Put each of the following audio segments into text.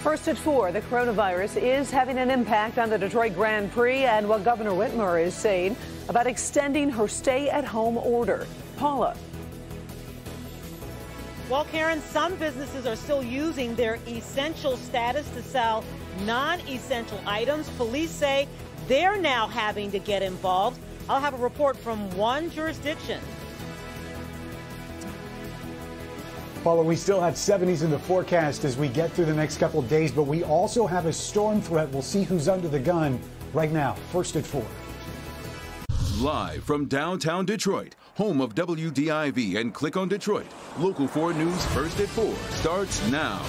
First at 4, the coronavirus is having an impact on the Detroit Grand Prix and what Governor Whitmer is saying about extending her stay-at-home order. Paula. Well, Karen, some businesses are still using their essential status to sell non-essential items. Police say they're now having to get involved. I'll have a report from one jurisdiction. Paula, we still have 70s in the forecast as we get through the next couple of days, but we also have a storm threat. We'll see who's under the gun right now. First at 4. Live from downtown Detroit, home of WDIV and Click on Detroit, Local 4 News First at 4 starts now.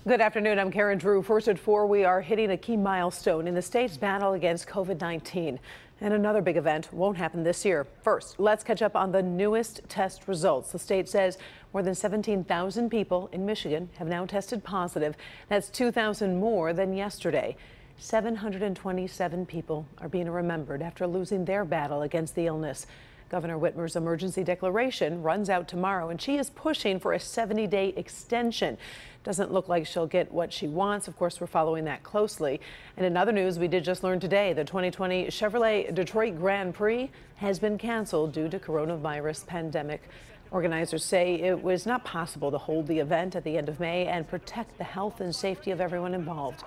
Good afternoon. I'm Karen Drew. First at 4, we are hitting a key milestone in the state's battle against COVID-19. And another big event won't happen this year. First, let's catch up on the newest test results. The state says more than 17,000 people in Michigan have now tested positive. That's 2,000 more than yesterday. 727 people are being remembered after losing their battle against the illness. Governor Whitmer's emergency declaration runs out tomorrow, and she is pushing for a 70-day extension. Doesn't look like she'll get what she wants. Of course, we're following that closely. And in other news, we did just learn today the 2020 Chevrolet Detroit Grand Prix has been canceled due to coronavirus pandemic. Organizers say it was not possible to hold the event at the end of May and protect the health and safety of everyone involved.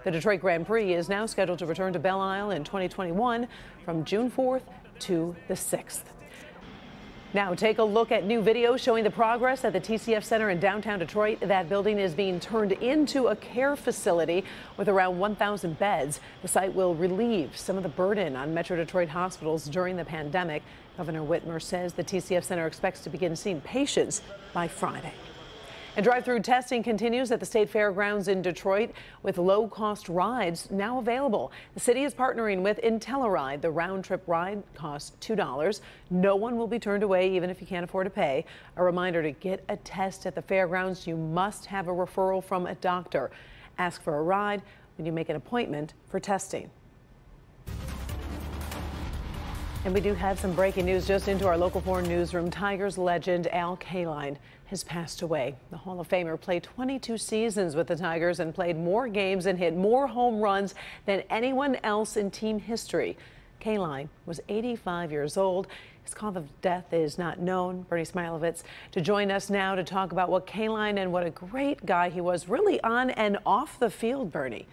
The Detroit Grand Prix is now scheduled to return to Belle Isle in 2021 from June 4th to the 6th. Now take a look at new video showing the progress at the TCF Center in downtown Detroit. That building is being turned into a care facility with around 1,000 beds. The site will relieve some of the burden on Metro Detroit hospitals during the pandemic. Governor Whitmer says the TCF Center expects to begin seeing patients by Friday. And drive-through testing continues at the State Fairgrounds in Detroit with low-cost rides now available. The city is partnering with IntelliRide. The round-trip ride costs $2. No one will be turned away, even if you can't afford to pay. A reminder to get a test at the fairgrounds. You must have a referral from a doctor. Ask for a ride when you make an appointment for testing. And we do have some breaking news just into our Local 4 newsroom. Tigers legend Al Kaline has passed away. The Hall of Famer played 22 seasons with the Tigers and played more games and hit more home runs than anyone else in team history. Kaline was 85 years old. His cause of death is not known. Bernie Smilovitz to join us now to talk about what Kaline and what a great guy he was really on and off the field, Bernie.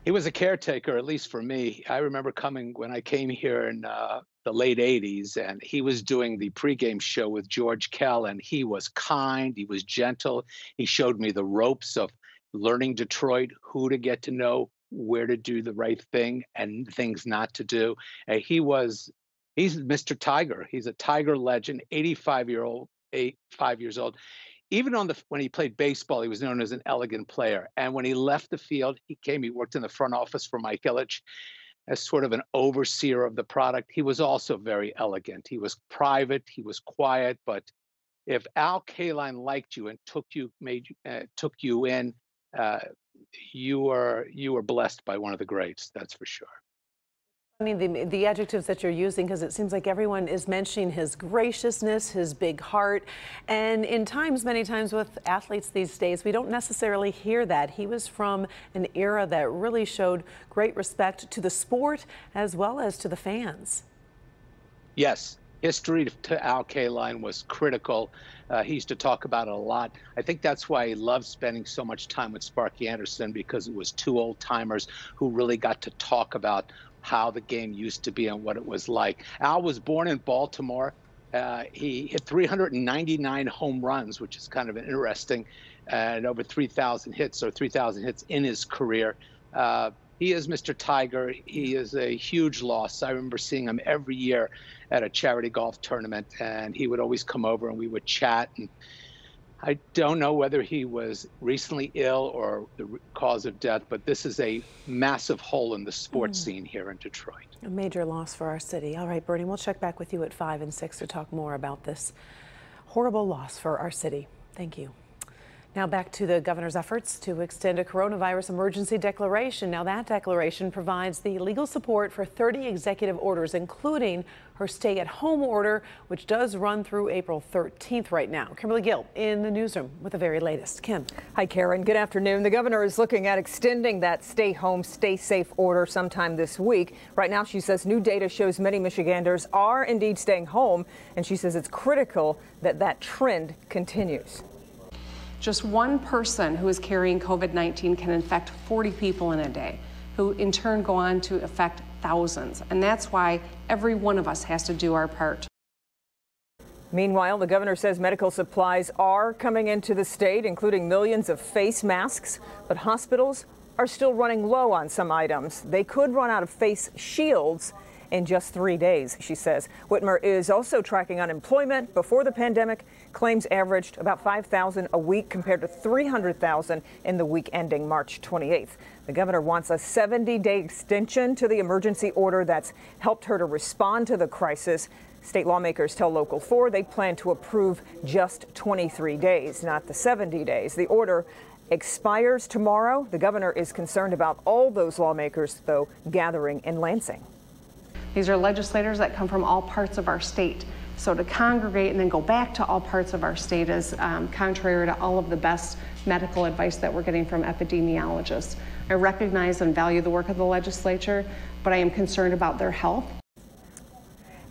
He was a caretaker, at least for me. I remember coming when I came here in the late 80s, and he was doing the pregame show with George Kell, and he was kind, he was gentle. He showed me the ropes of learning Detroit, who to get to know, where to do the right thing, and things not to do. He's Mr. Tiger. He's a Tiger legend, 85 years old. Even when he played baseball, he was known as an elegant player. And when he left the field, he worked in the front office for Mike Ilitch as sort of an overseer of the product. He was also very elegant. He was private, he was quiet, but if Al Kaline liked you and took you in, you were blessed by one of the greats, that's for sure. I mean, the adjectives that you're using, because it seems like everyone is mentioning his graciousness, his big heart. And many times with athletes these days, we don't necessarily hear that. He was from an era that really showed great respect to the sport as well as to the fans. Yes. History to Al Kaline was critical. He used to talk about it a lot. I think that's why he loved spending so much time with Sparky Anderson, because it was two old timers who really got to talk about how the game used to be and what it was like. Al was born in Baltimore. He hit 399 home runs, which is kind of interesting, and over 3,000 hits in his career. He is Mr. Tiger. He is a huge loss. I remember seeing him every year at a charity golf tournament, and he would always come over and we would chat. And I don't know whether he was recently ill or the cause of death, but this is a massive hole in the sports scene here in Detroit. A major loss for our city. All right, Bernie, we'll check back with you at 5 and 6 to talk more about this horrible loss for our city. Thank you. Now back to the governor's efforts to extend a coronavirus emergency declaration. Now that declaration provides the legal support for 30 executive orders, including her stay-at-home order, which does run through April 13th right now. Kimberly Gill in the newsroom with the very latest. Kim. Hi, Karen. Good afternoon. The governor is looking at extending that stay home, stay safe order sometime this week. Right now, she says new data shows many Michiganders are indeed staying home, and she says it's critical that that trend continues. Just one person who is carrying COVID-19 can infect 40 people in a day, who in turn go on to affect thousands. And that's why every one of us has to do our part. Meanwhile, the governor says medical supplies are coming into the state, including millions of face masks, but hospitals are still running low on some items. They could run out of face shields in just 3 days, she says. Whitmer is also tracking unemployment. Before the pandemic, claims averaged about 5,000 a week compared to 300,000 in the week ending March 28th. The governor wants a 70-day extension to the emergency order that's helped her to respond to the crisis. State lawmakers tell Local 4 they plan to approve just 23 days, not the 70 days. The order expires tomorrow. The governor is concerned about all those lawmakers, though, gathering in Lansing. These are legislators that come from all parts of our state. So to congregate and then go back to all parts of our state is contrary to all of the best medical advice that we're getting from epidemiologists. I recognize and value the work of the legislature, but I am concerned about their health.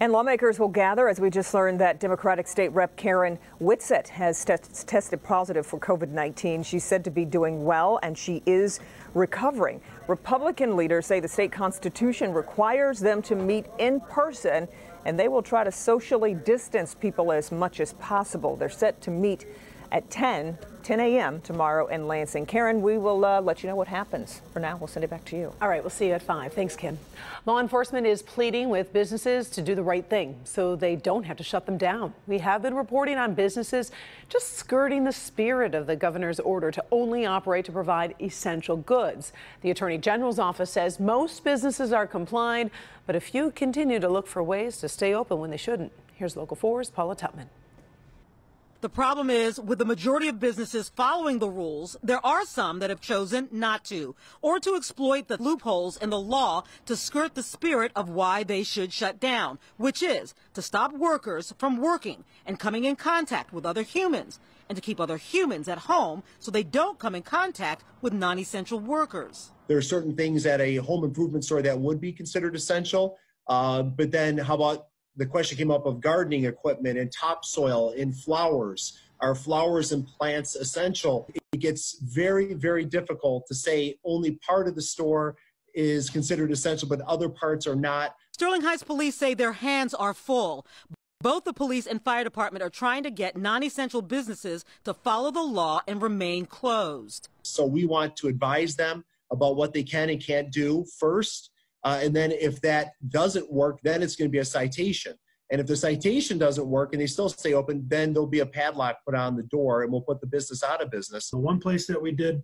And lawmakers will gather as we just learned that Democratic State Rep Karen Whitsett has tested positive for COVID-19. She's said to be doing well, and she is recovering. Republican leaders say the state constitution requires them to meet in person, and they will try to socially distance people as much as possible. They're set to meet at 10 a.m. tomorrow in Lansing. Karen, we will let you know what happens. For now, we'll send it back to you. All right, we'll see you at 5. Thanks, Kim. Law enforcement is pleading with businesses to do the right thing so they don't have to shut them down. We have been reporting on businesses just skirting the spirit of the governor's order to only operate to provide essential goods. The Attorney General's office says most businesses are complying, but a few continue to look for ways to stay open when they shouldn't. Here's Local 4's Paula Tutman. The problem is, with the majority of businesses following the rules, there are some that have chosen not to, or to exploit the loopholes in the law to skirt the spirit of why they should shut down, which is to stop workers from working and coming in contact with other humans, and to keep other humans at home so they don't come in contact with non-essential workers. There are certain things at a home improvement store that would be considered essential, but then how about the question came up of gardening equipment and topsoil and flowers. Are flowers and plants essential? It gets very, very difficult to say only part of the store is considered essential, but other parts are not. Sterling Heights police say their hands are full. Both the police and fire department are trying to get non-essential businesses to follow the law and remain closed. So we want to advise them about what they can and can't do first. And then if that doesn't work, then it's going to be a citation. And if the citation doesn't work and they still stay open, then there'll be a padlock put on the door and we'll put the business out of business. The one place that we did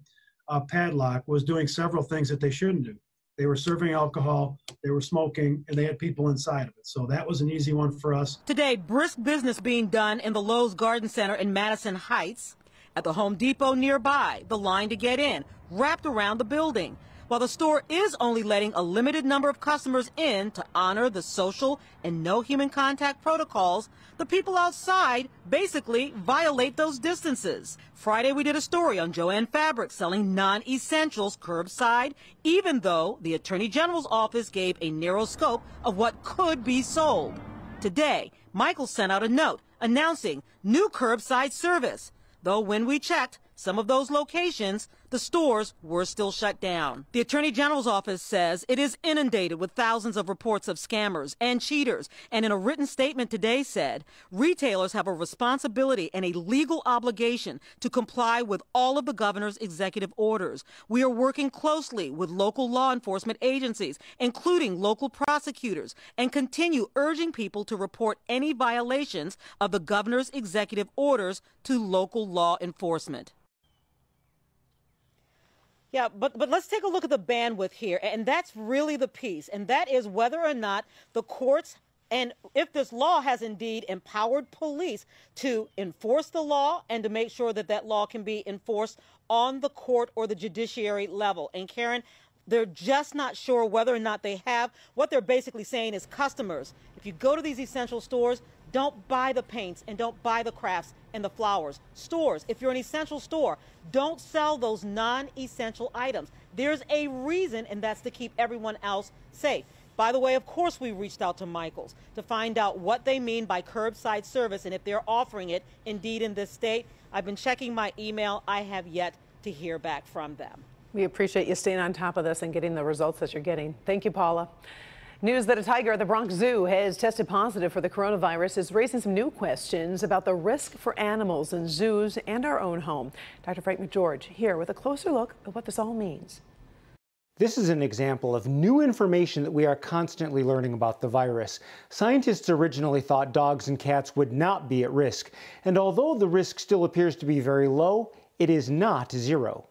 a padlock was doing several things that they shouldn't do. They were serving alcohol, they were smoking, and they had people inside of it. So that was an easy one for us. Today, brisk business being done in the Lowe's Garden Center in Madison Heights. At the Home Depot nearby, the line to get in wrapped around the building. While the store is only letting a limited number of customers in to honor the social and no human contact protocols, the people outside basically violate those distances. Friday, we did a story on Joann Fabric selling non-essentials curbside, even though the Attorney General's office gave a narrow scope of what could be sold. Today, Michael sent out a note announcing new curbside service, though when we checked some of those locations, the stores were still shut down. The Attorney General's office says it is inundated with thousands of reports of scammers and cheaters, and in a written statement today said retailers have a responsibility and a legal obligation to comply with all of the governor's executive orders. We are working closely with local law enforcement agencies, including local prosecutors, and continue urging people to report any violations of the governor's executive orders to local law enforcement. Yeah, but let's take a look at the bandwidth here, and that's really the piece, and that is whether or not the courts And if this law has indeed empowered police to enforce the law and to make sure that that law can be enforced on the court or the judiciary level. And Karen, they're just not sure whether or not they have. What they're basically saying is, customers, if you go to these essential stores, don't buy the paints and don't buy the crafts and the flowers. Stores, if you're an essential store, don't sell those non-essential items. There's a reason, and that's to keep everyone else safe. By the way, of course, we reached out to Michaels to find out what they mean by curbside service and if they're offering it indeed in this state. I've been checking my email. I have yet to hear back from them. We appreciate you staying on top of this and getting the results that you're getting. Thank you, Paula. News that a tiger at the Bronx Zoo has tested positive for the coronavirus is raising some new questions about the risk for animals in zoos and our own home. Dr. Frank McGeorge here with a closer look at what this all means. This is an example of new information that we are constantly learning about the virus. Scientists originally thought dogs and cats would not be at risk, and although the risk still appears to be very low, it is not zero.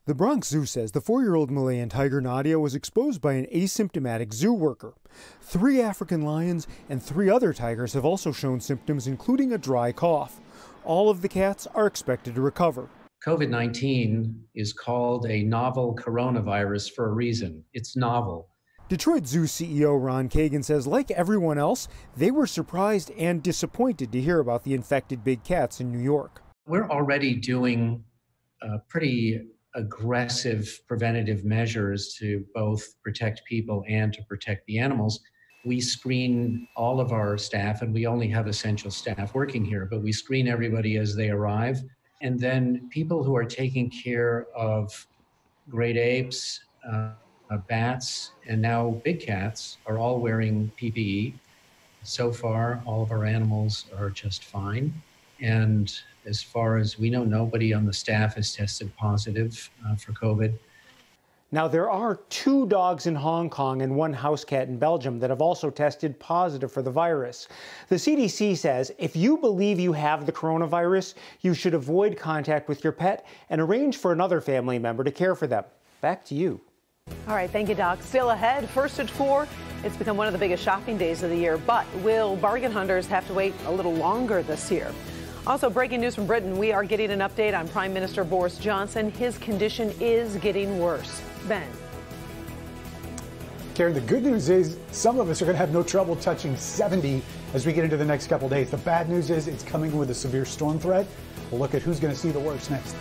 The Bronx Zoo says the 4-year-old Malayan tiger Nadia was exposed by an asymptomatic zoo worker. 3 African lions and 3 other tigers have also shown symptoms, including a dry cough. All of the cats are expected to recover. COVID-19 is called a novel coronavirus for a reason. It's novel. Detroit Zoo CEO Ron Kagan says, like everyone else, they were surprised and disappointed to hear about the infected big cats in New York. We're already doing pretty aggressive preventative measures to both protect people and to protect the animals. We screen all of our staff, and we only have essential staff working here, but we screen everybody as they arrive. And then people who are taking care of great apes, bats, and now big cats are all wearing PPE. So far, all of our animals are just fine. And as far as we know, nobody on the staff has tested positive for COVID. Now, there are 2 dogs in Hong Kong and 1 house cat in Belgium that have also tested positive for the virus. The CDC says if you believe you have the coronavirus, you should avoid contact with your pet and arrange for another family member to care for them. Back to you. All right, thank you, Doc. Still ahead, first at 4. It's become one of the biggest shopping days of the year, but will bargain hunters have to wait a little longer this year? Also, breaking news from Britain, we are getting an update on Prime Minister Boris Johnson. His condition is getting worse. Ben. Karen, the good news is some of us are going to have no trouble touching 70 as we get into the next couple days. The bad news is it's coming with a severe storm threat. We'll look at who's going to see the worst next.